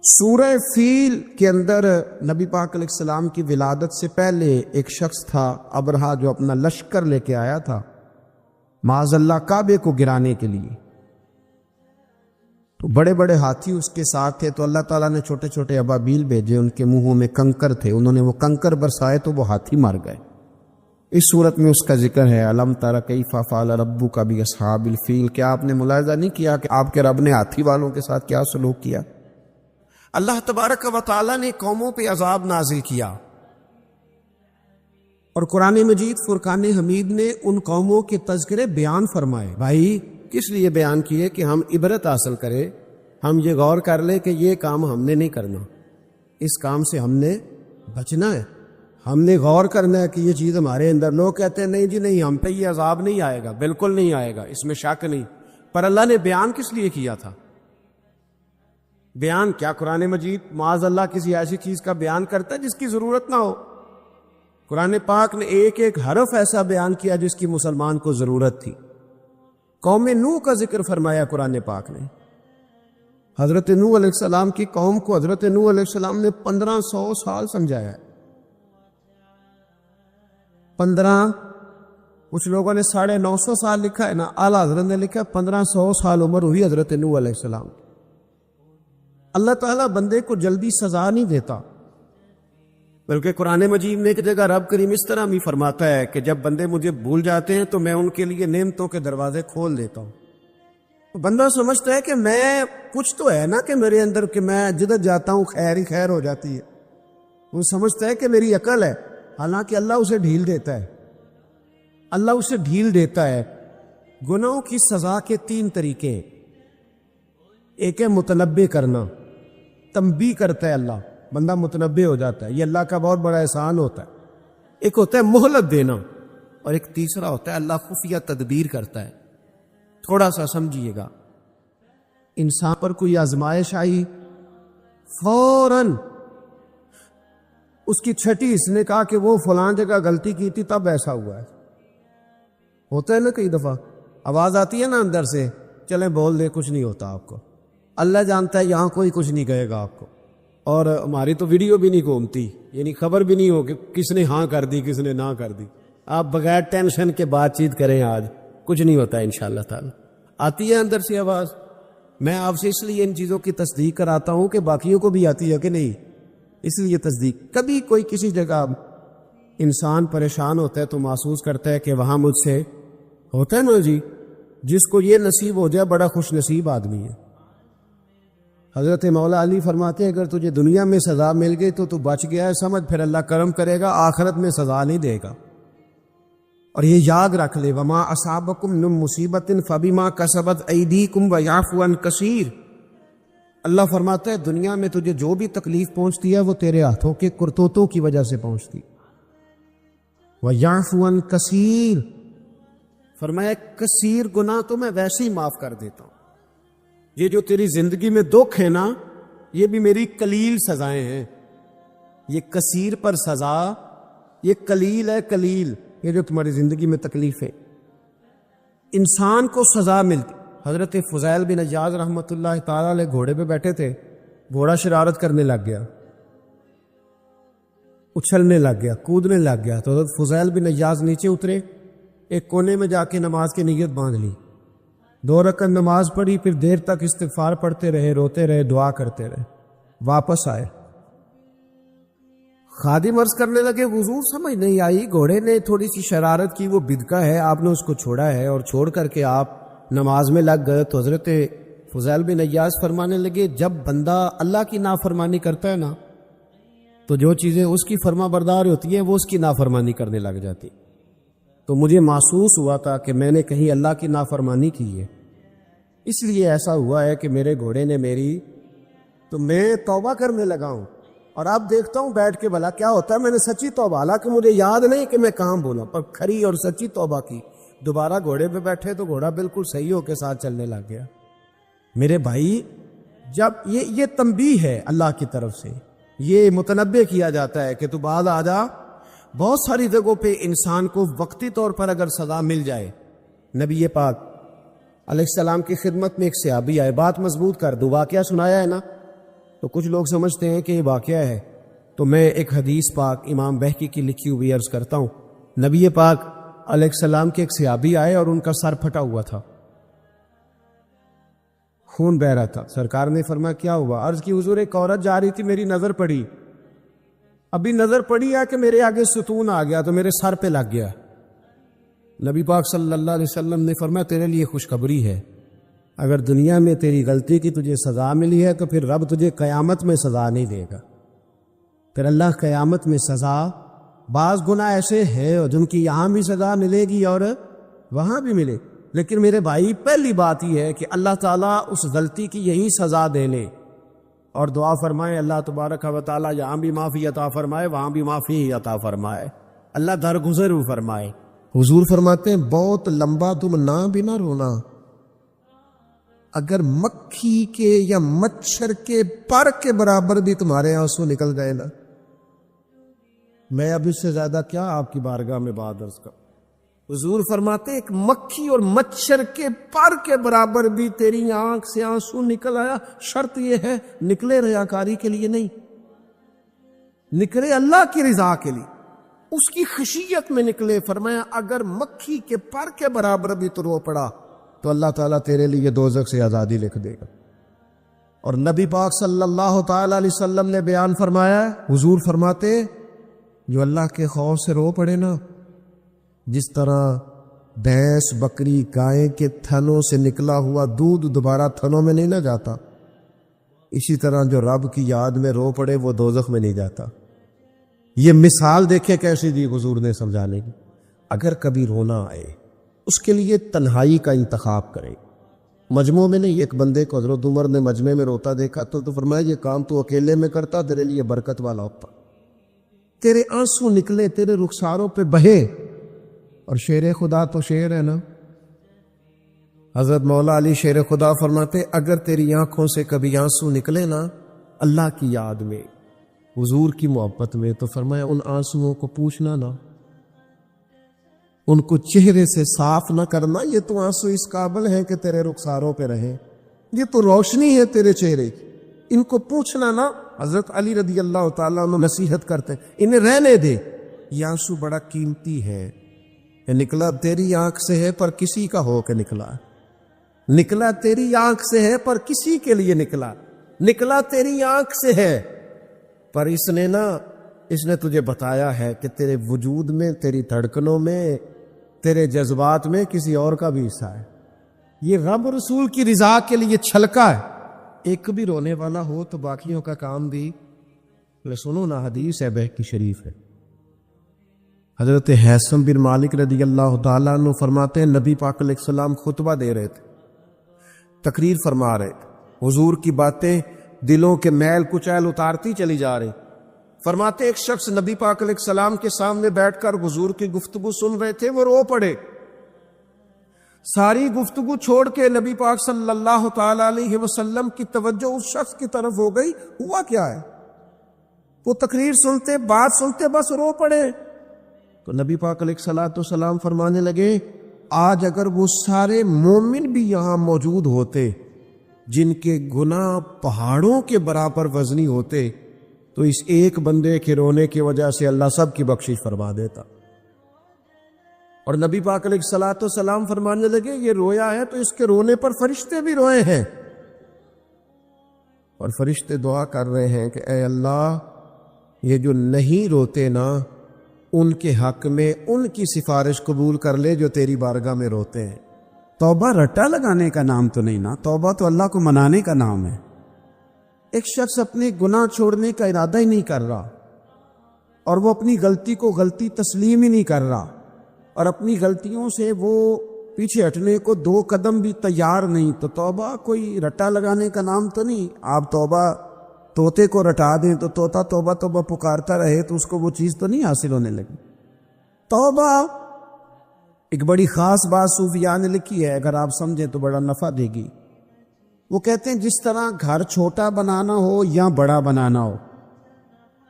سورہ فیل کے اندر نبی پاک علیہ السلام کی ولادت سے پہلے ایک شخص تھا ابرہا، جو اپنا لشکر لے کے آیا تھا معاذ اللہ کعبے کو گرانے کے لیے. تو بڑے بڑے ہاتھی اس کے ساتھ تھے، تو اللہ تعالیٰ نے چھوٹے چھوٹے ابابیل بھیجے، ان کے منہوں میں کنکر تھے، انہوں نے وہ کنکر برسائے تو وہ ہاتھی مر گئے. اس صورت میں اس کا ذکر ہے الم تر کیف فعل ربک باصحاب الفیل. کیا آپ نے ملاحظہ نہیں کیا کہ آپ کے رب نے ہاتھی والوں کے ساتھ کیا سلوک کیا؟ اللہ تبارک و تعالیٰ نے قوموں پہ عذاب نازل کیا، اور قرآن مجید فرقان حمید نے ان قوموں کے تذکرے بیان فرمائے. بھائی کس لیے بیان کیے؟ کہ ہم عبرت حاصل کریں، ہم یہ غور کر لیں کہ یہ کام ہم نے نہیں کرنا، اس کام سے ہم نے بچنا ہے، ہم نے غور کرنا ہے کہ یہ چیز ہمارے اندر. لوگ کہتے ہیں نہیں جی نہیں، ہم پہ یہ عذاب نہیں آئے گا، بالکل نہیں آئے گا، اس میں شک نہیں. پر اللہ نے بیان کس لیے کیا تھا؟ بیان کیا قرآن مجید معاذ اللہ کسی ایسی چیز کا بیان کرتا ہے جس کی ضرورت نہ ہو؟ قرآن پاک نے ایک ایک حرف ایسا بیان کیا جس کی مسلمان کو ضرورت تھی. قوم نوح کا ذکر فرمایا قرآن پاک نے. حضرت نوح علیہ السلام کی قوم کو حضرت نوح علیہ السلام نے 1500 سال سمجھایا ہے. 15، کچھ لوگوں نے 950 سال لکھا ہے نا، اعلیٰ حضرت نے لکھا 1500 سال عمر ہوئی حضرت نوح علیہ السلام. اللہ تعالیٰ بندے کو جلدی سزا نہیں دیتا، بلکہ قرآن مجید میں ایک جگہ رب کریم اس طرح بھی فرماتا ہے کہ جب بندے مجھے بھول جاتے ہیں تو میں ان کے لیے نعمتوں کے دروازے کھول دیتا ہوں. تو بندہ سمجھتا ہے کہ میں کچھ تو ہے نا کہ میرے اندر، کہ میں جدھر جاتا ہوں خیر ہی خیر ہو جاتی ہے. وہ سمجھتا ہے کہ میری عقل ہے، حالانکہ اللہ اسے ڈھیل دیتا ہے. اللہ اسے ڈھیل دیتا ہے. گناہوں کی سزا کے 3 طریقے ہیں. ایک ہے متنبع کرنا، تنبیہ کرتا ہے اللہ، بندہ متنبع ہو جاتا ہے، یہ اللہ کا بہت بڑا احسان ہوتا ہے. ایک ہوتا ہے مہلت دینا، اور ایک تیسرا ہوتا ہے اللہ خفیہ تدبیر کرتا ہے. تھوڑا سا سمجھیے گا، انسان پر کوئی آزمائش آئی، فوراً اس کی چھٹی اس نے کہا کہ وہ فلاں جگہ غلطی کی تھی تب ایسا ہوا ہے. ہوتا ہے نا کئی دفعہ آواز آتی ہے نا اندر سے، چلیں بول دے، کچھ نہیں ہوتا آپ کو. اللہ جانتا ہے یہاں کوئی کچھ نہیں کہے گا آپ کو، اور ہماری تو ویڈیو بھی نہیں گھومتی، یعنی خبر بھی نہیں ہو کہ کس نے ہاں کر دی کس نے نہ کر دی. آپ بغیر ٹینشن کے بات چیت کریں، آج کچھ نہیں ہوتا انشاءاللہ تعالی. آتی ہے اندر سے آواز. میں آپ سے اس لیے ان چیزوں کی تصدیق کراتا ہوں کہ باقیوں کو بھی آتی ہے کہ نہیں، اس لیے تصدیق. کبھی کوئی کسی جگہ انسان پریشان ہوتا ہے تو محسوس کرتا ہے کہ وہاں مجھ سے ہوتا ہے نا جی، جس کو یہ نصیب ہو جائے بڑا خوش نصیب آدمی ہے. حضرت مولا علی فرماتے ہیں اگر تجھے دنیا میں سزا مل گئی تو بچ گیا ہے، سمجھ پھر اللہ کرم کرے گا، آخرت میں سزا نہیں دے گا. اور یہ یاد رکھ لے، وما اصابکم من مصیبت فبما کسبت ایدیکم ویعفو عن کثیر. اللہ فرماتا ہے دنیا میں تجھے جو بھی تکلیف پہنچتی ہے وہ تیرے ہاتھوں کے کرتوتوں کی وجہ سے پہنچتی. ویعفو عن کثیر، فرمایا کثیر گناہ تو میں ویسے ہی معاف کر دیتا ہوں. یہ جو تیری زندگی میں دکھ ہے نا، یہ بھی میری قلیل سزائیں ہیں. یہ کثیر پر سزا، یہ قلیل ہے، قلیل یہ جو تمہاری زندگی میں تکلیف ہے. انسان کو سزا ملتی. حضرت فضیل بن عیاض رحمۃ اللہ تعالی علیہ گھوڑے پہ بیٹھے تھے، گھوڑا شرارت کرنے لگ گیا، اچھلنے لگ گیا، کودنے لگ گیا. تو حضرت فضیل بن عیاض نیچے اترے، ایک کونے میں جا کے نماز کی نیت باندھ لی، 2 رکعت نماز پڑھی، پھر دیر تک استغفار پڑھتے رہے، روتے رہے، دعا کرتے رہے. واپس آئے، خادم عرض کرنے لگے حضور سمجھ نہیں آئی، گھوڑے نے تھوڑی سی شرارت کی، وہ بدکا ہے، آپ نے اس کو چھوڑا ہے اور چھوڑ کر کے آپ نماز میں لگ گئے. تو حضرت فضیل بن عیاض فرمانے لگے جب بندہ اللہ کی نافرمانی کرتا ہے نا، تو جو چیزیں اس کی فرما بردار ہوتی ہیں وہ اس کی نافرمانی کرنے لگ جاتی. تو مجھے محسوس ہوا تھا کہ میں نے کہیں اللہ کی نافرمانی کی ہے، اس لیے ایسا ہوا ہے کہ میرے گھوڑے نے میری، تو میں توبہ کرنے لگا ہوں. اور اب دیکھتا ہوں بیٹھ کے بھلا کیا ہوتا ہے. میں نے سچی توبہ، حالانکہ مجھے یاد نہیں کہ میں کہاں بولا، پر کھری اور سچی توبہ کی. دوبارہ گھوڑے پہ بیٹھے تو گھوڑا بالکل صحیح ہو کے ساتھ چلنے لگ گیا. میرے بھائی جب یہ تنبیہ ہے اللہ کی طرف سے، یہ متنبع کیا جاتا ہے کہ تو بعد آ جا. بہت ساری جگہوں پہ انسان کو وقتی طور پر اگر سزا مل جائے، نبی پاک علیہ السلام کی خدمت میں ایک صحابی آئے، بات مضبوط کر دو، واقعہ سنایا ہے نا. تو کچھ لوگ سمجھتے ہیں کہ یہ واقعہ ہے، تو میں ایک حدیث پاک امام بہقی کی لکھی ہوئی عرض کرتا ہوں۔ نبی پاک علیہ السلام کے ایک صحابی آئے اور ان کا سر پھٹا ہوا تھا، خون بہ رہا تھا۔ سرکار نے فرمایا کیا ہوا؟ عرض کی حضور ایک عورت جا رہی تھی، میری نظر پڑی، ابھی نظر پڑی ہے کہ میرے آگے ستون آ گیا تو میرے سر پہ لگ گیا۔ نبی پاک صلی اللہ علیہ وسلم نے فرمایا تیرے لیے خوشخبری ہے، اگر دنیا میں تیری غلطی کی تجھے سزا ملی ہے تو پھر رب تجھے قیامت میں سزا نہیں دے گا، پھر اللہ قیامت میں سزا، بعض گناہ ایسے ہیں جن کی یہاں بھی سزا ملے گی اور وہاں بھی ملے، لیکن میرے بھائی پہلی بات یہ ہے کہ اللہ تعالیٰ اس غلطی کی یہی سزا دے لے اور دعا فرمائے اللہ تبارک و تعالیٰ یہاں بھی معافی عطا فرمائے وہاں بھی معافی عطا فرمائے، اللہ درگزر فرمائے۔ حضور فرماتے ہیں بہت لمبا تم نہ بھی نہ رونا، اگر مکھی کے یا مچھر کے پر کے برابر بھی تمہارے آنسو نکل گئے نا، میں اب اس سے زیادہ کیا آپ کی بارگاہ میں بات عرض کروں۔ حضور فرماتے ایک مکھی اور مچھر کے پر کے برابر بھی تیری آنکھ سے آنسو نکل آیا، شرط یہ ہے نکلے ریاکاری کے لیے نہیں، نکلے اللہ کی رضا کے لیے، اس کی خشیت میں نکلے۔ فرمایا اگر مکھی کے پر کے برابر بھی تو رو پڑا تو اللہ تعالیٰ تیرے لیے دوزخ سے آزادی لکھ دے گا۔ اور نبی پاک صلی اللہ تعالی علیہ وسلم نے بیان فرمایا، حضور فرماتے جو اللہ کے خوف سے رو پڑے نا، جس طرح بھینس بکری گائے کے تھنوں سے نکلا ہوا دودھ دوبارہ تھنوں میں نہیں نہ جاتا، اسی طرح جو رب کی یاد میں رو پڑے وہ دوزخ میں نہیں جاتا۔ یہ مثال دیکھے کیسی دی حضور نے سمجھانے کی۔ اگر کبھی رونا آئے اس کے لیے تنہائی کا انتخاب کرے، مجمع میں نہیں۔ ایک بندے کو حضرت عمر نے مجمع میں روتا دیکھا تو فرمایا یہ کام تو اکیلے میں کرتا تیرے لیے برکت والا ہوتا، تیرے آنسو نکلے تیرے رخساروں پہ بہے۔ اور شیر خدا تو شیر ہے نا، حضرت مولا علی شیر خدا فرماتے اگر تیری آنکھوں سے کبھی آنسو نکلے نا اللہ کی یاد میں، حضور کی محبت میں، تو فرمایا ان آنسوؤں کو پوچھنا نہ، ان کو چہرے سے صاف نہ کرنا، یہ تو آنسو اس قابل ہیں کہ تیرے رخساروں پہ رہیں، یہ تو روشنی ہے تیرے چہرے کی، ان کو پوچھنا نہ۔ حضرت علی رضی اللہ تعالیٰ عنہ نصیحت کرتے ہیں انہیں رہنے دے، یہ آنسو بڑا قیمتی ہے، یہ نکلا تیری آنکھ سے ہے پر کسی کا ہو کے نکلا، نکلا تیری آنکھ سے ہے پر کسی کے لیے نکلا، نکلا تیری آنکھ سے ہے پر اس نے تجھے بتایا ہے کہ تیرے وجود میں، تیری دھڑکنوں میں، تیرے جذبات میں کسی اور کا بھی حصہ ہے۔ یہ رب رسول کی رضا کے لیے چھلکا ہے۔ ایک بھی رونے والا ہو تو باقیوں کا کام بھی سنو نا، حدیث ہے بہقی شریف ہے۔ حضرت حیثم بن مالک رضی اللہ تعالیٰ عنہ فرماتے ہیں نبی پاک علیہ السلام خطبہ دے رہے تھے، تقریر فرما رہے تھے، حضور کی باتیں دلوں کے میل کچیل اتارتی چلی جا رہی۔ فرماتے ایک شخص نبی پاک علیہ السلام کے سامنے بیٹھ کر حضور کی گفتگو سن رہے تھے، وہ رو پڑے، ساری گفتگو چھوڑ کے نبی پاک صلی اللہ تعالی علیہ وسلم کی توجہ اس شخص کی طرف ہو گئی۔ ہوا کیا ہے؟ وہ تقریر سنتے، بات سنتے بس رو پڑے۔ تو نبی پاک علیہ الصلوۃ والسلام فرمانے لگے آج اگر وہ سارے مومن بھی یہاں موجود ہوتے جن کے گناہ پہاڑوں کے برابر وزنی ہوتے تو اس ایک بندے کے رونے کی وجہ سے اللہ سب کی بخشش فرما دیتا۔ اور نبی پاک علیہ الصلوۃ والسلام فرمانے لگے یہ رویا ہے تو اس کے رونے پر فرشتے بھی روئے ہیں، اور فرشتے دعا کر رہے ہیں کہ اے اللہ یہ جو نہیں روتے نا ان کے حق میں ان کی سفارش قبول کر لے جو تیری بارگاہ میں روتے ہیں۔ توبہ رٹا لگانے کا نام تو نہیں نا، توبہ تو اللہ کو منانے کا نام ہے۔ ایک شخص اپنے گناہ چھوڑنے کا ارادہ ہی نہیں کر رہا اور وہ اپنی غلطی کو غلطی تسلیم ہی نہیں کر رہا اور اپنی غلطیوں سے وہ پیچھے ہٹنے کو دو قدم بھی تیار نہیں، تو توبہ کوئی رٹا لگانے کا نام تو نہیں۔ آپ توبہ طوطے کو رٹا دیں تو طوطا توبہ توبہ پکارتا رہے تو اس کو وہ چیز تو نہیں حاصل ہونے لگی۔ توبہ ایک بڑی خاص بات صوفیاء نے لکھی ہے، اگر آپ سمجھیں تو بڑا نفع دے گی۔ وہ کہتے ہیں جس طرح گھر چھوٹا بنانا ہو یا بڑا بنانا ہو،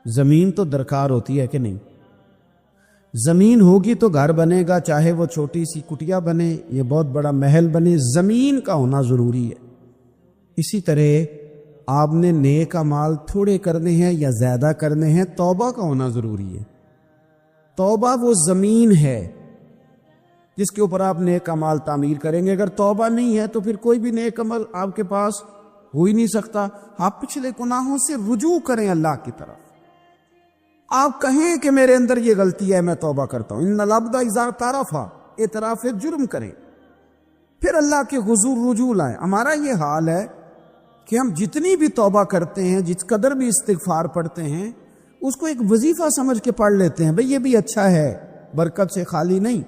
زمین تو درکار ہوتی ہے کہ نہیں؟ زمین ہوگی تو گھر بنے گا، چاہے وہ چھوٹی سی کٹیا بنے یا بہت بڑا محل بنے، زمین کا ہونا ضروری ہے۔ اسی طرح آپ نے نیک اعمال تھوڑے کرنے ہیں یا زیادہ کرنے ہیں، توبہ کا ہونا ضروری ہے۔ توبہ وہ زمین ہے جس کے اوپر آپ نیک اعمال تعمیر کریں گے۔ اگر توبہ نہیں ہے تو پھر کوئی بھی نیک عمل آپ کے پاس ہو ہی نہیں سکتا۔ آپ پچھلے گناہوں سے رجوع کریں اللہ کی طرف، آپ کہیں کہ میرے اندر یہ غلطی ہے، میں توبہ کرتا ہوں۔ ان العبد اذا اعترف، اعتراف جرم کریں، پھر اللہ کے حضور رجوع لائیں۔ ہمارا یہ حال ہے کہ ہم جتنی بھی توبہ کرتے ہیں، جس قدر بھی استغفار پڑھتے ہیں، اس کو ایک وظیفہ سمجھ کے پڑھ لیتے ہیں، بھئی یہ بھی اچھا ہے، برکت سے خالی نہیں۔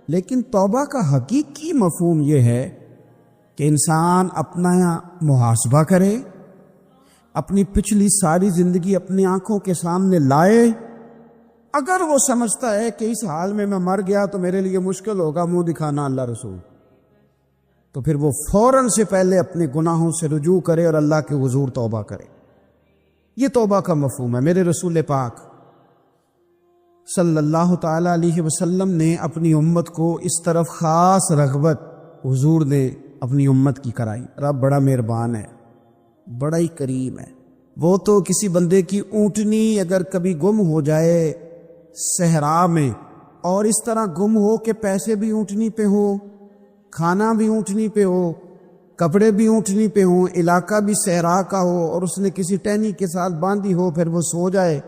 لیکن توبہ کا حقیقی مفہوم یہ ہے کہ انسان اپنا محاسبہ کرے، اپنی پچھلی ساری زندگی اپنی آنکھوں کے سامنے لائے۔ اگر وہ سمجھتا ہے کہ اس حال میں مر گیا تو میرے لیے مشکل ہوگا منہ دکھانا اللہ رسول، تو پھر وہ فوراً سے پہلے اپنے گناہوں سے رجوع کرے اور اللہ کے حضور توبہ کرے۔ یہ توبہ کا مفہوم ہے۔ میرے رسول پاک صلی اللہ تعالی علیہ وسلم نے اپنی امت کو اس طرف خاص رغبت حضور نے اپنی امت کی کرائی۔ رب بڑا مہربان ہے، بڑا ہی کریم ہے۔ وہ تو کسی بندے کی اونٹنی اگر کبھی گم ہو جائے صحرا میں، اور اس طرح گم ہو کہ پیسے بھی اونٹنی پہ ہو، کھانا بھی اونٹنی پہ ہو، کپڑے بھی اونٹنی پہ ہوں، علاقہ بھی صحرا کا ہو، اور اس نے کسی ٹہنی کے ساتھ باندھی ہو، پھر وہ سو جائے،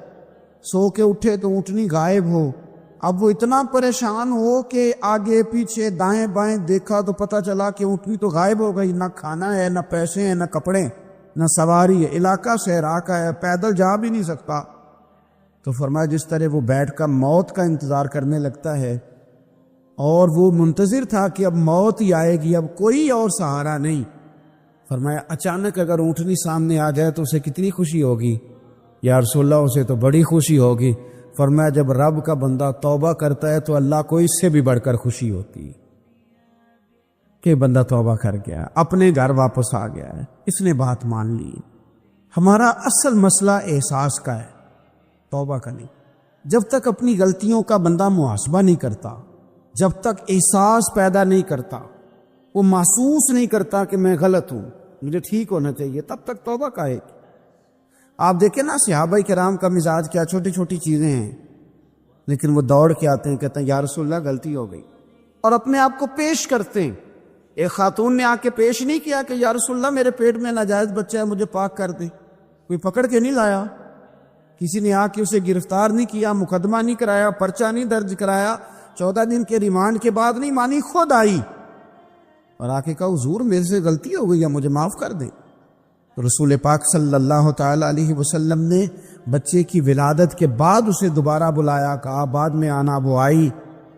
سو کے اٹھے تو اونٹنی غائب ہو۔ اب وہ اتنا پریشان ہو کہ آگے پیچھے دائیں بائیں دیکھا تو پتہ چلا کہ اونٹنی تو غائب ہو گئی، نہ کھانا ہے، نہ پیسے ہیں، نہ کپڑے، نہ سواری ہے، علاقہ صحرا کا ہے، پیدل جا بھی نہیں سکتا۔ تو فرمایا جس طرح وہ بیٹھ کر موت کا انتظار کرنے لگتا ہے، اور وہ منتظر تھا کہ اب موت ہی آئے گی، اب کوئی اور سہارا نہیں، فرمایا اچانک اگر اونٹنی سامنے آ جائے تو اسے کتنی خوشی ہوگی؟ یا رسول اللہ اسے تو بڑی خوشی ہوگی۔ فرمایا جب رب کا بندہ توبہ کرتا ہے تو اللہ کو اس سے بھی بڑھ کر خوشی ہوتی کہ بندہ توبہ کر گیا، اپنے گھر واپس آ گیا ہے، اس نے بات مان لی۔ ہمارا اصل مسئلہ احساس کا ہے، توبہ کا نہیں۔ جب تک اپنی غلطیوں کا بندہ محاسبہ نہیں کرتا، جب تک احساس پیدا نہیں کرتا، وہ محسوس نہیں کرتا کہ میں غلط ہوں، مجھے ٹھیک ہونا چاہیے، تب تک توبہ کا ہے۔ آپ دیکھیں نا صحابہ کرام کا مزاج کیا، چھوٹی چھوٹی چیزیں ہیں لیکن وہ دوڑ کے آتے ہیں، کہتے ہیں یا رسول اللہ غلطی ہو گئی، اور اپنے آپ کو پیش کرتے ہیں۔ ایک خاتون نے آ کے پیش نہیں کیا کہ یا رسول اللہ میرے پیٹ میں ناجائز بچہ ہے، مجھے پاک کر دیں، کوئی پکڑ کے نہیں لایا، کسی نے آ کے اسے گرفتار نہیں کیا، مقدمہ نہیں کرایا، پرچہ نہیں درج کرایا، 14 دن کے ریمانڈ کے بعد نہیں مانی، خود آئی اور آ کے کہا حضور میرے سے غلطی ہو گئی ہے، مجھے معاف کر دیں۔ تو رسول پاک صلی اللہ تعالی علیہ وسلم نے بچے کی ولادت کے بعد اسے دوبارہ بلایا، کہا بعد میں آنا، وہ آئی،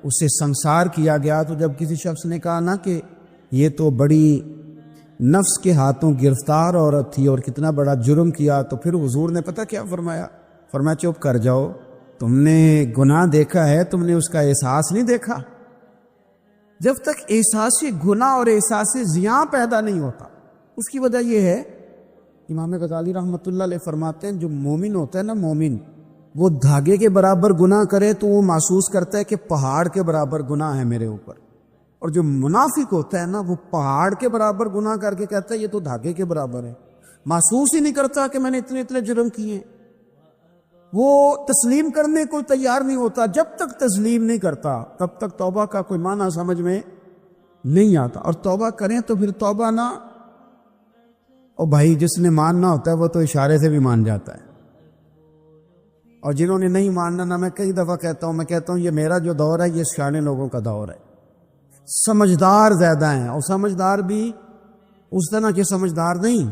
اسے سنسار کیا گیا۔ تو جب کسی شخص نے کہا نا کہ یہ تو بڑی نفس کے ہاتھوں گرفتار عورت تھی اور کتنا بڑا جرم کیا، تو پھر حضور نے پتہ کیا فرمایا؟ فرمایا چپ کر جاؤ، تم نے گناہ دیکھا ہے، تم نے اس کا احساس نہیں دیکھا۔ جب تک احساس گناہ اور احساس زیاں پیدا نہیں ہوتا، اس کی وجہ یہ ہے، امام غزالی رحمۃ اللہ علیہ فرماتے ہیں جو مومن ہوتا ہے نا، مومن وہ دھاگے کے برابر گناہ کرے تو وہ محسوس کرتا ہے کہ پہاڑ کے برابر گناہ ہے میرے اوپر، اور جو منافق ہوتا ہے نا وہ پہاڑ کے برابر گناہ کر کے کہتا ہے یہ تو دھاگے کے برابر ہے، محسوس ہی نہیں کرتا کہ میں نے اتنے جرم کیے ہیں۔ وہ تسلیم کرنے کو تیار نہیں ہوتا، جب تک تسلیم نہیں کرتا تب تک توبہ کا کوئی معنی سمجھ میں نہیں آتا۔ اور توبہ کریں تو پھر توبہ نہ، اور بھائی جس نے ماننا ہوتا ہے وہ تو اشارے سے بھی مان جاتا ہے، اور جنہوں نے نہیں ماننا نا، میں کئی دفعہ کہتا ہوں یہ میرا جو دور ہے یہ سیانے لوگوں کا دور ہے، سمجھدار زیادہ ہیں، اور سمجھدار بھی اس طرح کے سمجھدار نہیں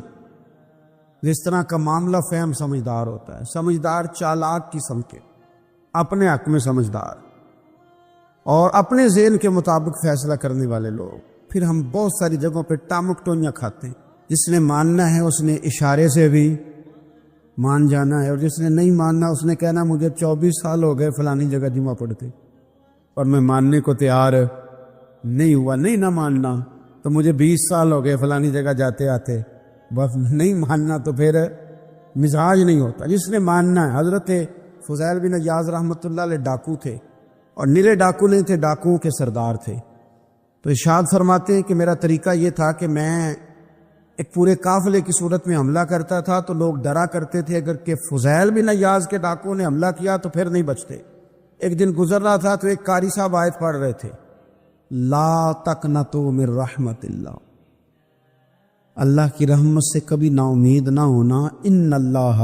جس طرح کا معاملہ فہم سمجھدار ہوتا ہے۔ سمجھدار چالاک قسم کے، اپنے حق میں سمجھدار اور اپنے ذہن کے مطابق فیصلہ کرنے والے لوگ۔ پھر ہم بہت ساری جگہوں پہ ٹامک ٹونیاں کھاتے ہیں، جس نے ماننا ہے اس نے اشارے سے بھی مان جانا ہے، اور جس نے نہیں ماننا اس نے کہنا مجھے 24 سال ہو گئے فلانی جگہ جمعہ پڑھتے اور میں ماننے کو تیار نہیں ہوا۔ نہیں نہ ماننا تو مجھے 20 سال ہو گئے فلانی جگہ جاتے آتے، بس نہیں ماننا تو پھر مزاج نہیں ہوتا۔ جس نے ماننا ہے، حضرت فضیل بن عیاض رحمۃ اللہ علیہ ڈاکو تھے، اور نرے ڈاکو نہیں تھے، ڈاکوؤں کے سردار تھے۔ تو ارشاد فرماتے ہیں کہ میرا طریقہ یہ تھا کہ میں ایک پورے قافلے کی صورت میں حملہ کرتا تھا تو لوگ ڈرا کرتے تھے اگر کہ فضیل بن عیاض کے ڈاکوؤں نے حملہ کیا تو پھر نہیں بچتے۔ ایک دن گزر رہا تھا تو ایک قاری صاحب آیت پڑھ رہے تھے، لا تقنطوا من رحمت اللہ، اللہ کی رحمت سے کبھی نا امید نہ ہونا، ان اللہ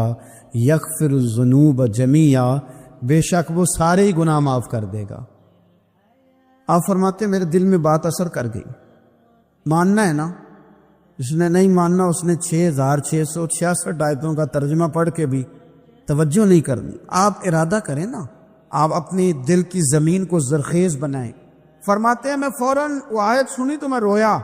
یغفر الذنوب جمیعا، بے شک وہ سارے ہی گناہ معاف کر دے گا۔ آپ فرماتے میرے دل میں بات اثر کر گئی، ماننا ہے نا، جس نے نہیں ماننا اس نے 6666 آیتوں کا ترجمہ پڑھ کے بھی توجہ نہیں کرنی۔ آپ ارادہ کریں نا، آپ اپنی دل کی زمین کو زرخیز بنائیں۔ فرماتے ہیں میں فوراً وہ آیت سنی تو میں رویا،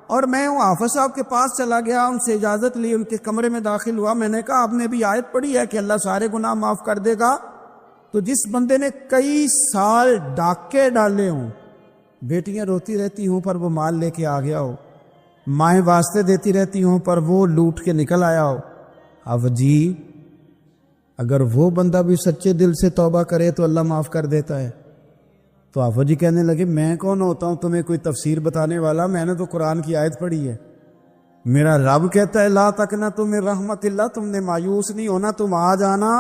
اور میں وہ حافظ صاحب کے پاس چلا گیا، ان سے اجازت لی، ان کے کمرے میں داخل ہوا۔ میں نے کہا آپ نے بھی آیت پڑھی ہے کہ اللہ سارے گناہ معاف کر دے گا؟ تو جس بندے نے کئی سال ڈاکے ڈالے ہوں، بیٹیاں روتی رہتی ہوں پر وہ مال لے کے آ گیا ہو، مائیں واسطے دیتی رہتی ہوں پر وہ لوٹ کے نکل آیا ہو، اب جی اگر وہ بندہ بھی سچے دل سے توبہ کرے تو اللہ معاف کر دیتا ہے۔ تو آفا جی کہنے لگے میں کون ہوتا ہوں تمہیں کوئی تفسیر بتانے والا، میں نے تو قرآن کی آیت پڑھی ہے، میرا رب کہتا ہے لا تقنطوا من رحمت اللہ، تم نے مایوس نہیں ہونا، تم آ جانا،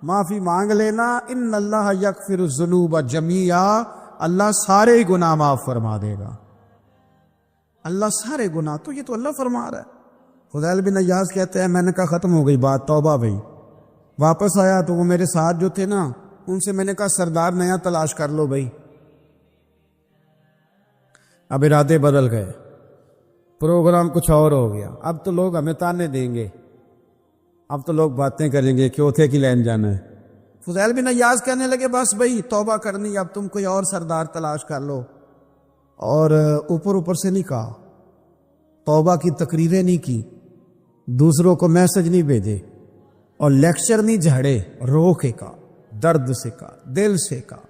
معافی مانگ لینا، ان اللہ یغفر الذنوب جمیعا، اللہ سارے گناہ معاف فرما دے گا، اللہ سارے گناہ۔ تو یہ تو اللہ فرما رہا ہے۔ فضیل بن عیاض کہتے ہیں میں نے کہا ختم ہو گئی بات، توبہ بھائی۔ واپس آیا تو وہ میرے ساتھ جو تھے نا ان سے میں نے کہا سردار نیا تلاش کر لو بھائی۔ اب ارادے بدل گئے، پروگرام کچھ اور ہو گیا، اب تو لوگ ہمیں تانے دیں گے، اب تو لوگ باتیں کریں گے چوتھے کی لین جانا ہے۔ فضیل بن عیاض کہنے لگے بس بھائی توبہ کرنی، اب تم کوئی اور سردار تلاش کر لو، اور اوپر سے نہیں کہا، توبہ کی تقریریں نہیں کی، دوسروں کو میسج نہیں بھیجے، اور لیکچر نہیں جھاڑے، رو کے کہا، درد سے کہا، دل سے کہا۔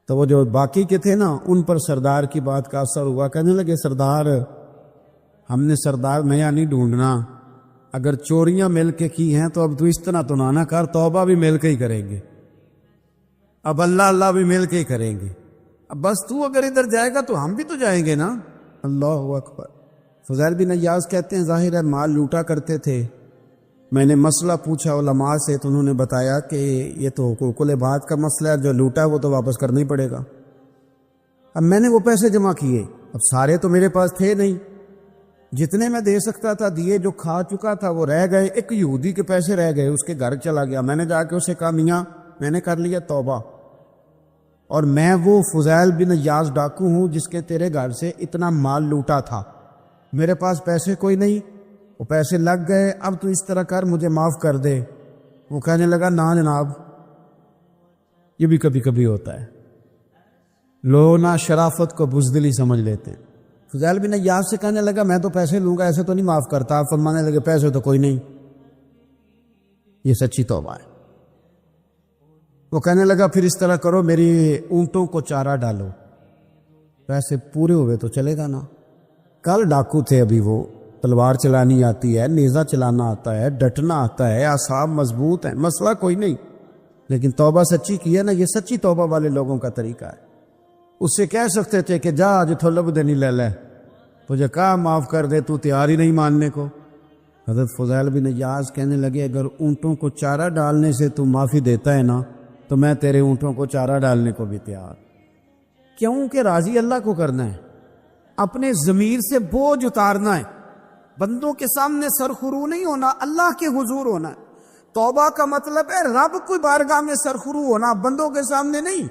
تو وہ جو باقی کے تھے نا ان پر سردار کی بات کا اثر ہوا، کہنے لگے سردار ہم نے سردار نیا نہیں ڈھونڈنا، اگر چوریاں مل کے کی ہیں تو اب تو اس طرح تو نہ کر، توبہ بھی مل کے ہی کریں گے، اب اللہ بھی مل کے ہی کریں گے، اب بس تو اگر ادھر جائے گا تو ہم بھی تو جائیں گے نا۔ اللہ اکبر۔ فضیل بن عیاض کہتے ہیں ظاہر ہے مال لوٹا کرتے تھے، میں نے مسئلہ پوچھا علماء سے تو انہوں نے بتایا کہ یہ تو حقوق العباد کا مسئلہ ہے، جو لوٹا ہے وہ تو واپس کرنا ہی پڑے گا۔ اب میں نے وہ پیسے جمع کیے، اب سارے تو میرے پاس تھے نہیں، جتنے میں دے سکتا تھا دیے، جو کھا چکا تھا وہ رہ گئے، ایک یہودی کے پیسے رہ گئے، اس کے گھر چلا گیا، میں نے جا کے اسے کہا میاں میں نے کر لیا توبہ، اور میں وہ فضیل بن عیاض ڈاکو ہوں جس کے تیرے گھر سے اتنا مال لوٹا تھا، میرے پاس پیسے کوئی نہیں، وہ پیسے لگ گئے، اب تو اس طرح کر مجھے معاف کر دے۔ وہ کہنے لگا نا جناب، یہ بھی کبھی کبھی ہوتا ہے، لوگ نا شرافت کو بزدلی سمجھ لیتے ہیں۔ فضیل بن عیاض سے کہنے لگا میں تو پیسے لوں گا، ایسے تو نہیں معاف کرتا۔ آپ فرمانے لگے پیسے تو کوئی نہیں، یہ سچی توبہ ہے۔ وہ کہنے لگا پھر اس طرح کرو میری اونٹوں کو چارہ ڈالو، پیسے پورے ہوئے تو چلے گا نا۔ کل ڈاکو تھے، ابھی وہ تلوار چلانی آتی ہے، نیزہ چلانا آتا ہے، ڈٹنا آتا ہے، اعصاب مضبوط ہیں، مسئلہ کوئی نہیں، لیکن توبہ سچی کی ہے نا، یہ سچی توبہ والے لوگوں کا طریقہ ہے۔ اس سے کہہ سکتے تھے کہ جا آج تھلب دینی لے لے، تجھے کہا معاف کر دے، تو تیار ہی نہیں ماننے کو۔ حضرت فضیل بن عیاض کہنے لگے اگر اونٹوں کو چارہ ڈالنے سے تو معافی دیتا ہے نا تو میں تیرے اونٹوں کو چارہ ڈالنے کو بھی تیار، کیوں کہ راضی اللہ کو کرنا ہے، اپنے ضمیر سے بوجھ اتارنا ہے، بندوں کے سامنے سرخرو نہیں ہونا، اللہ کے حضور ہونا ہے۔ توبہ کا مطلب ہے رب کوئی بارگاہ میں سرخرو ہونا، بندوں کے سامنے نہیں۔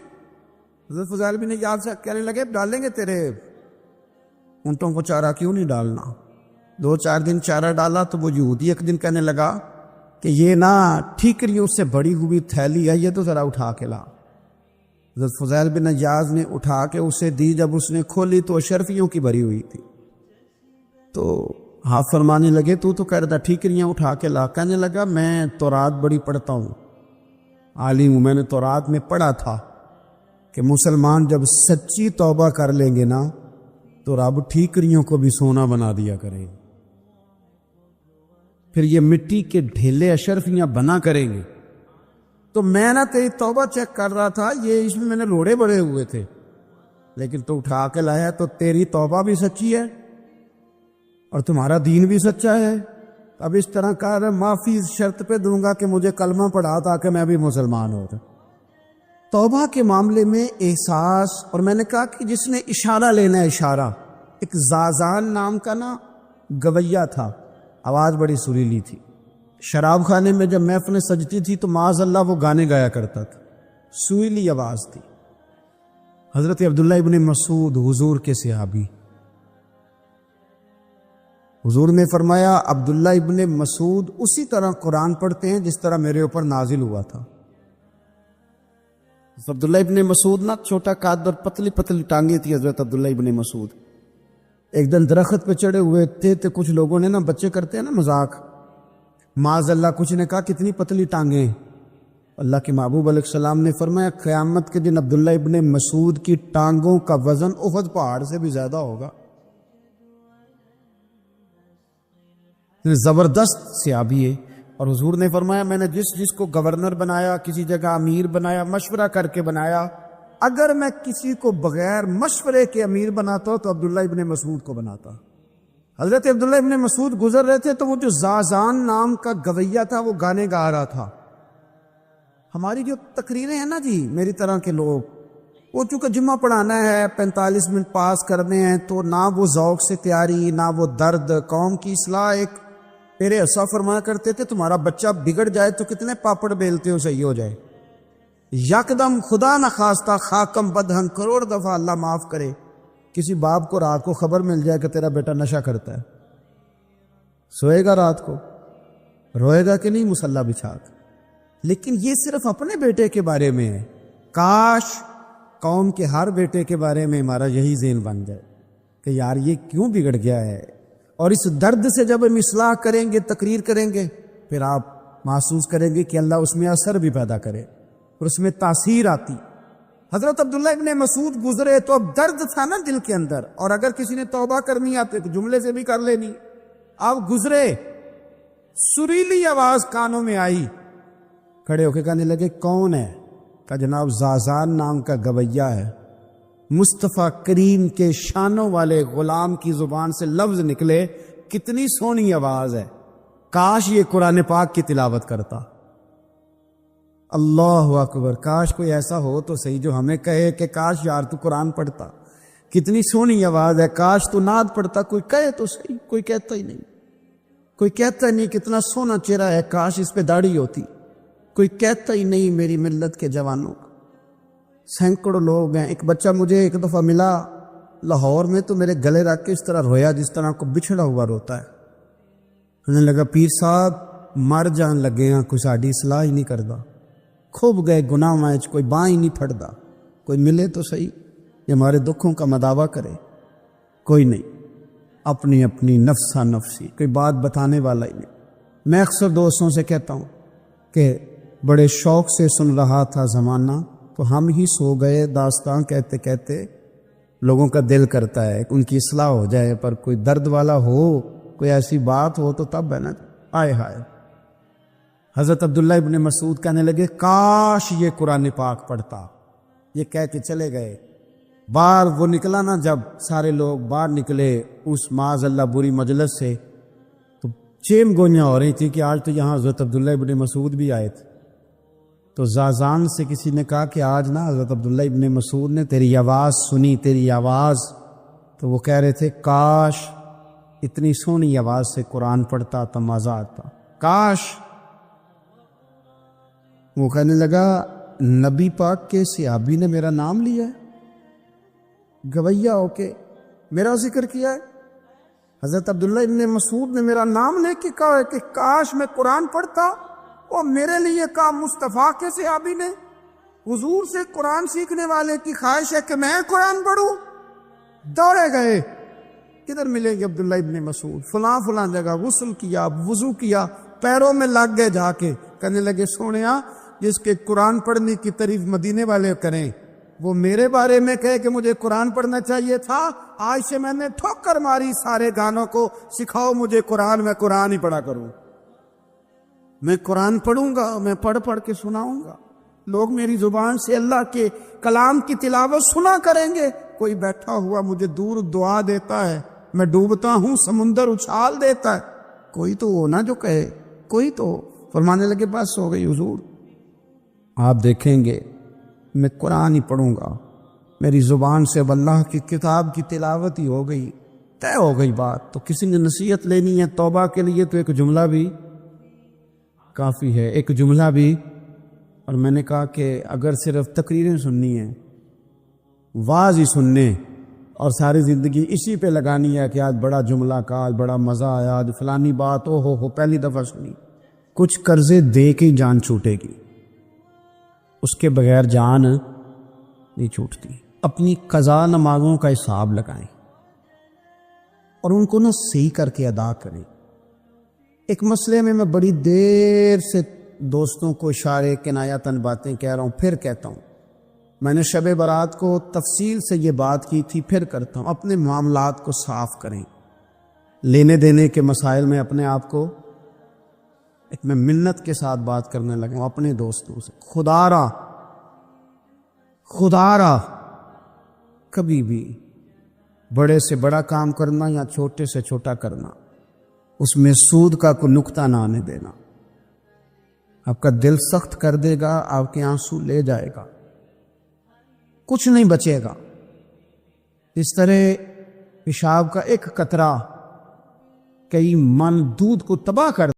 حضرت فضیل بن عیاض سے کہنے لگے ڈالیں گے تیرے اونٹوں کو چارہ، کیوں نہیں ڈالنا؟ 2-4 دن چارہ ڈالا تو وہ یہودی ایک دن کہنے لگا کہ یہ نا ٹھیکریوں سے بڑی ہوئی تھیلی ہے، یہ تو ذرا اٹھا کے لا۔ حضرت فضیل بن عیاض نے اٹھا کے اسے دی، جب اس نے کھولی تو اشرفیوں کی بھری ہوئی تھی، تو ہاتھ فرمانے لگے تو کہہ رہا تھا ٹھیکریاں اٹھا کے لا۔ کہنے لگا میں تورات بڑی پڑھتا ہوں، عالم ہوں، میں نے تورات میں پڑھا تھا کہ مسلمان جب سچی توبہ کر لیں گے نا تو رب ٹھیکریوں کو بھی سونا بنا دیا کرے گا، پھر یہ مٹی کے ڈھیلے اشرفیاں بنا کریں گے۔ تو میں نا تیری توبہ چیک کر رہا تھا، یہ اس میں نے روڑے بڑے ہوئے تھے، لیکن تو اٹھا کے لایا تو تیری توبہ بھی سچی ہے اور تمہارا دین بھی سچا ہے. اب اس طرح کا معافی اس شرط پہ دوں گا کہ مجھے کلمہ پڑھا تاکہ میں بھی مسلمان ہو جاؤں. توبہ کے معاملے میں احساس، اور میں نے کہا کہ جس نے اشارہ لینا ہے اشارہ، ایک زازان نام کا نا گویا تھا، آواز بڑی سریلی تھی. شراب خانے میں جب محفلیں سجتی تھی تو معاذ اللہ وہ گانے گایا کرتا تھا، سریلی آواز تھی. حضرت عبداللہ ابن مسعود حضور کے صحابی، حضور نے فرمایا عبداللہ ابن مسعود اسی طرح قرآن پڑھتے ہیں جس طرح میرے اوپر نازل ہوا تھا. عبداللہ ابن مسعود نا چھوٹا قد اور پتلی پتلی ٹانگیں تھی حضرت عبداللہ ابن مسعود. ایک دن درخت پہ چڑھے ہوئے تھے تو کچھ لوگوں نے نا، بچے کرتے ہیں نا مذاق، معاذ اللہ کچھ نے کہا کتنی پتلی ٹانگیں. اللہ کے محبوب علیہ السلام نے فرمایا قیامت کے دن عبداللہ ابن مسعود کی ٹانگوں کا وزن احد پہاڑ سے بھی زیادہ ہوگا. زبردست صحابی ہے. اور حضور نے فرمایا میں نے جس کو گورنر بنایا، کسی جگہ امیر بنایا، مشورہ کر کے بنایا، اگر میں کسی کو بغیر مشورے کے امیر بناتا تو عبداللہ ابن مسعود کو بناتا. حضرت عبداللہ ابن مسعود گزر رہے تھے تو وہ جو زازان نام کا گویا تھا وہ گانے گا رہا تھا. ہماری جو تقریریں ہیں نا جی، میری طرح کے لوگ، وہ چونکہ جمعہ پڑھانا ہے، 45 منٹ پاس کرنے ہیں، تو نہ وہ ذوق سے تیاری، نہ وہ درد. قوم کی اصلاح. ایک میرے اسا فرمایا کرتے تھے تمہارا بچہ بگڑ جائے تو کتنے پاپڑ بیلتے ہو صحیح ہو جائے. یکدم خدا نہ خواستہ خاکم بدہن کروڑ دفعہ اللہ معاف کرے کسی باپ کو رات کو خبر مل جائے کہ تیرا بیٹا نشہ کرتا ہے، سوئے گا رات کو؟ روئے گا کہ نہیں مصلی بچھا کے؟ لیکن یہ صرف اپنے بیٹے کے بارے میں ہے. کاش قوم کے ہر بیٹے کے بارے میں ہمارا یہی ذہن بن جائے کہ یار یہ کیوں بگڑ گیا ہے. اور اس درد سے جب ہم اصلاح کریں گے، تقریر کریں گے، پھر آپ محسوس کریں گے کہ اللہ اس میں اثر بھی پیدا کرے اور اس میں تاثیر آتی. حضرت عبداللہ ابن مسعود گزرے تو اب درد تھا نا دل کے اندر، اور اگر کسی نے توبہ کرنی آتے تو جملے سے بھی کر لینی. اب گزرے، سریلی آواز کانوں میں آئی، کھڑے ہو کے کہنے لگے کون ہے؟ کہ جناب زازان نام کا گویا ہے. مصطفیٰ کریم کے شانوں والے غلام کی زبان سے لفظ نکلے، کتنی سونی آواز ہے، کاش یہ قرآن پاک کی تلاوت کرتا. اللہ اکبر. کاش کوئی ایسا ہو تو صحیح جو ہمیں کہے کہ کاش یار تو قرآن پڑھتا، کتنی سونی آواز ہے، کاش تو نعت پڑھتا. کوئی کہے تو صحیح، کوئی کہتا ہی نہیں. کوئی کہتا ہی نہیں کتنا سونا چہرہ ہے، کاش اس پہ داڑھی ہوتی. کوئی کہتا ہی نہیں میری ملت کے جوانوں. سینکڑوں لوگ ہیں. ایک بچہ مجھے ایک دفعہ ملا لاہور میں تو میرے گلے رکھ کے اس طرح رویا جس طرح کو بچھڑا ہوا روتا ہے. انہیں لگا پیر صاحب مر جان لگے ہیں، کوئی ساڑی اصلاح ہی نہیں کرتا، کھوب گئے گناہ وائچ، کوئی باں ہی نہیں پھڑتا. کوئی ملے تو صحیح یہ ہمارے دکھوں کا مداوع کرے. کوئی نہیں، اپنی اپنی نفسا نفسی، کوئی بات بتانے والا ہی نہیں. میں اکثر دوستوں سے کہتا ہوں کہ بڑے شوق سے سن رہا تھا زمانہ تو ہم ہی سو گئے داستان کہتے کہتے. لوگوں کا دل کرتا ہے ان کی اصلاح ہو جائے، پر کوئی درد والا ہو، کوئی ایسی بات ہو تو تب ہے نا. آئے ہائے. حضرت عبداللہ ابن مسعود کہنے لگے کاش یہ قرآن پاک پڑھتا. یہ کہہ کے چلے گئے. باہر وہ نکلا نا، جب سارے لوگ باہر نکلے اس معاذ اللہ بری مجلس سے، تو چیم گوئیاں ہو رہی تھی کہ آج تو یہاں حضرت عبداللہ ابن مسعود بھی آئے تھے. تو زازان سے کسی نے کہا کہ آج نا حضرت عبداللہ ابن مسعود نے تیری آواز سنی، تیری آواز. تو وہ کہہ رہے تھے کاش اتنی سونی آواز سے قرآن پڑھتا تو مزہ آتا، کاش. وہ کہنے لگا نبی پاک کے صحابی نے میرا نام لیا ہے، گویا ہو کے میرا ذکر کیا ہے. حضرت عبداللہ ابن مسعود نے میرا نام لے کے کہا ہے کہ کاش میں قرآن پڑھتا. اور میرے لیے کہا مصطفیٰ کے صحابی نے، حضور سے قرآن سیکھنے والے کی خواہش ہے کہ میں قرآن پڑھوں. دوڑے گئے، کدھر ملیں گے عبداللہ ابن مسعود؟ فلاں فلاں جگہ غسل کیا، وضو کیا، پیروں میں لگ گئے جا کے. کہنے لگے سونیا جس کے قرآن پڑھنے کی تعریف مدینے والے کریں وہ میرے بارے میں کہے کہ مجھے قرآن پڑھنا چاہیے تھا. آج سے میں نے ٹھوکر ماری سارے گانوں کو، سکھاؤ مجھے قرآن، میں قرآن ہی پڑھا کروں. میں قرآن پڑھوں گا، میں پڑھ پڑھ کے سناؤں گا. لوگ میری زبان سے اللہ کے کلام کی تلاوت سنا کریں گے. کوئی بیٹھا ہوا مجھے دور دعا دیتا ہے، میں ڈوبتا ہوں سمندر اچھال دیتا ہے. کوئی تو ہو نا جو کہے, کوئی تو. فرمانے لگے بس ہو گئی حضور, آپ دیکھیں گے میں قرآن ہی پڑھوں گا, میری زبان سے اب اللہ کی کتاب کی تلاوت ہی ہو گئی, طے ہو گئی بات. تو کسی نے نصیحت لینی ہے توبہ کے لیے تو ایک جملہ بھی کافی ہے, ایک جملہ بھی. اور میں نے کہا کہ اگر صرف تقریریں سننی ہیں, واعظ ہی سننے اور ساری زندگی اسی پہ لگانی ہے کہ آج بڑا جملہ کا, آج بڑا مزہ آیا, آج فلانی بات ہو پہلی دفعہ سنی, کچھ قرضے دے کے ہی جان چھوٹے گی, اس کے بغیر جان نہیں چھوٹتی. اپنی قضا نمازوں کا حساب لگائیں اور ان کو صحیح کر کے ادا کریں. ایک مسئلے میں بڑی دیر سے دوستوں کو اشارے کنایتاً باتیں کہہ رہا ہوں, پھر کہتا ہوں. میں نے شب برات کو تفصیل سے یہ بات کی تھی, پھر کرتا ہوں. اپنے معاملات کو صاف کریں. لینے دینے کے مسائل میں اپنے آپ کو میں منت کے ساتھ بات کرنے لگا ہوں اپنے دوستوں سے. خدا را کبھی بھی بڑے سے بڑا کام کرنا یا چھوٹے سے چھوٹا کرنا, اس میں سود کا کوئی نقطہ نہ آنے دینا. آپ کا دل سخت کر دے گا, آپ کے آنسو لے جائے گا, کچھ نہیں بچے گا. اس طرح پیشاب کا ایک قطرہ کئی من دودھ کو تباہ کر